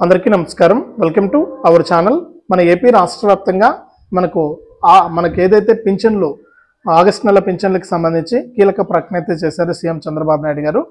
అందరికీ నమస్కారం. Welcome to our channel. మన ఏపీ రాష్ట్ర వ్యాప్తంగా మనకు ఏదైతే పింఛన్లు ఆగస్టు నెల పింఛన్లకు సంబంధించి కీలక ప్రకటన అయితే చేశారు సీఎం చంద్రబాబు నాయుడు గారు.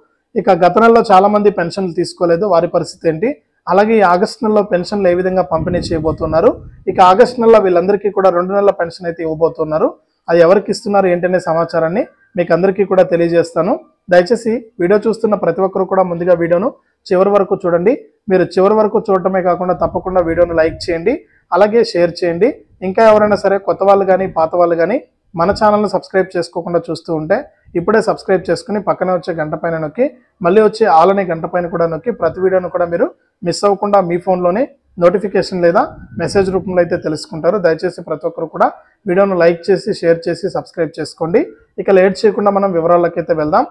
ఇక గత నెలలో చాలా మంది పెన్షన్లు తీసుకోలేదు, వారి పరిస్థితి ఏంటి, అలాగే ఈ ఆగస్టు నెలలో పెన్షన్లు ఏ విధంగా పంపిణీ చేయబోతున్నారు, ఇక ఆగస్టు నెలలో వీళ్ళందరికీ కూడా 2 నెలల పెన్షన్ అయితే ఇవ్వబోతున్నారు, అది ఎవరికి ఇస్తున్నారు ఏంటనే సమాచారాన్ని మీకు అందరికీ కూడా తెలియజేస్తాను. దయచేసి వీడియో చూస్తున్న ప్రతి ఒక్కరు కూడా ముందుగా వీడియోను చివరి వరకు చూడండి. మీరు చివరి వరకు చూడటమే కాకుండా తప్పకుండా వీడియోను లైక్ చేయండి, అలాగే షేర్ చేయండి. ఇంకా ఎవరైనా సరే కొత్త వాళ్ళు కానీ పాత వాళ్ళు కానీ మన ఛానల్ని సబ్స్క్రైబ్ చేసుకోకుండా చూస్తూ ఉంటే ఇప్పుడే సబ్స్క్రైబ్ చేసుకుని పక్కనే వచ్చే గంట పైన నొక్కి మళ్ళీ వచ్చే ఆల్ అనే గంట పైన కూడా నొక్కి ప్రతి వీడియోను కూడా మీరు మిస్ అవ్వకుండా మీ ఫోన్లోనే నోటిఫికేషన్ లేదా మెసేజ్ రూపంలో అయితే తెలుసుకుంటారు. దయచేసి ప్రతి ఒక్కరు కూడా వీడియోను లైక్ చేసి షేర్ చేసి సబ్స్క్రైబ్ చేసుకోండి. ఇక లేట్ చేయకుండా మనం వివరాలకైతే వెళ్దాం.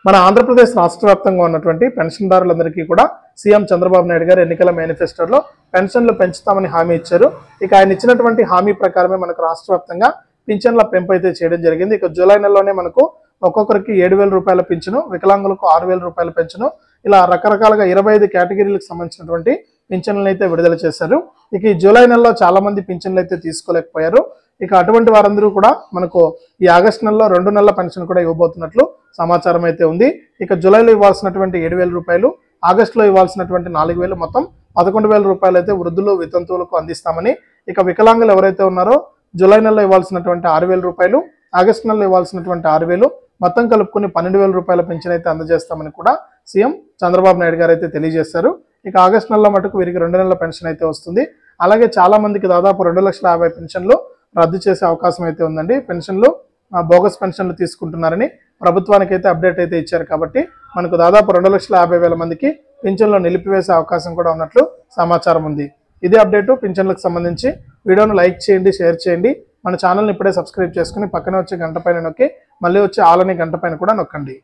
మన ఆంధ్రప్రదేశ్ రాష్ట్ర వ్యాప్తంగా ఉన్నటువంటి పెన్షన్దారులందరికీ కూడా సీఎం చంద్రబాబు నాయుడు గారు ఎన్నికల మేనిఫెస్టోలో పెన్షన్లు పెంచుతామని హామీ ఇచ్చారు. ఇక ఆయన ఇచ్చినటువంటి హామీ ప్రకారమే మనకు రాష్ట్ర వ్యాప్తంగా పింఛన్ల పెంపు అయితే చేయడం జరిగింది. ఇక జూలై నెలలోనే మనకు ఒక్కొక్కరికి 7,000 రూపాయల పెంచును, వికలాంగులకు 6,000 రూపాయల పెంచును, ఇలా రకరకాలుగా 25 కేటగిరీలకు సంబంధించినటువంటి పింఛన్లను అయితే విడుదల చేశారు. ఇక ఈ జూలై నెలలో చాలా మంది పింఛన్లు అయితే తీసుకోలేకపోయారు. ఇక అటువంటి వారందరూ కూడా మనకు ఈ ఆగస్టు నెలలో 2 నెలల పెన్షన్ కూడా ఇవ్వబోతున్నట్లు సమాచారం అయితే ఉంది. ఇక జూలైలో ఇవ్వాల్సినటువంటి 7,000 రూపాయలు, ఆగస్టులో ఇవ్వాల్సినటువంటి 4,000, మొత్తం 11,000 రూపాయలు అయితే వృద్ధులు వితంతువులకు అందిస్తామని, ఇక వికలాంగులు ఎవరైతే ఉన్నారో జూలై నెలలో ఇవ్వాల్సినటువంటి 6,000 రూపాయలు, ఆగస్టు నెలలో ఇవ్వాల్సినటువంటి 6,000, మొత్తం కలుపుకొని 12,000 రూపాయల పెన్షన్ అయితే అందజేస్తామని కూడా సీఎం చంద్రబాబు నాయుడు గారు అయితే తెలియజేశారు. ఇక ఆగస్టు నెలలో మటుకు వీరికి 2 నెలల పెన్షన్ అయితే వస్తుంది. అలాగే చాలా మందికి దాదాపు 2,50,000 పెన్షన్లు రద్దు చేసే అవకాశం అయితే ఉందండి. పెన్షన్లు బోగస్ పెన్షన్లు తీసుకుంటున్నారని ప్రభుత్వానికి అయితే అప్డేట్ అయితే ఇచ్చారు. కాబట్టి మనకు దాదాపు 2,50,000 మందికి పింఛన్లు నిలిపివేసే అవకాశం కూడా ఉన్నట్లు సమాచారం ఉంది. ఇదే అప్డేటు పింఛన్లకు సంబంధించి. వీడియోను లైక్ చేయండి, షేర్ చేయండి. మన ఛానల్ని ఇప్పుడే సబ్స్క్రైబ్ చేసుకుని పక్కనే వచ్చే గంట పైన నొక్కి మళ్ళీ వచ్చే ఆల్ అనే గంట పైన కూడా నొక్కండి.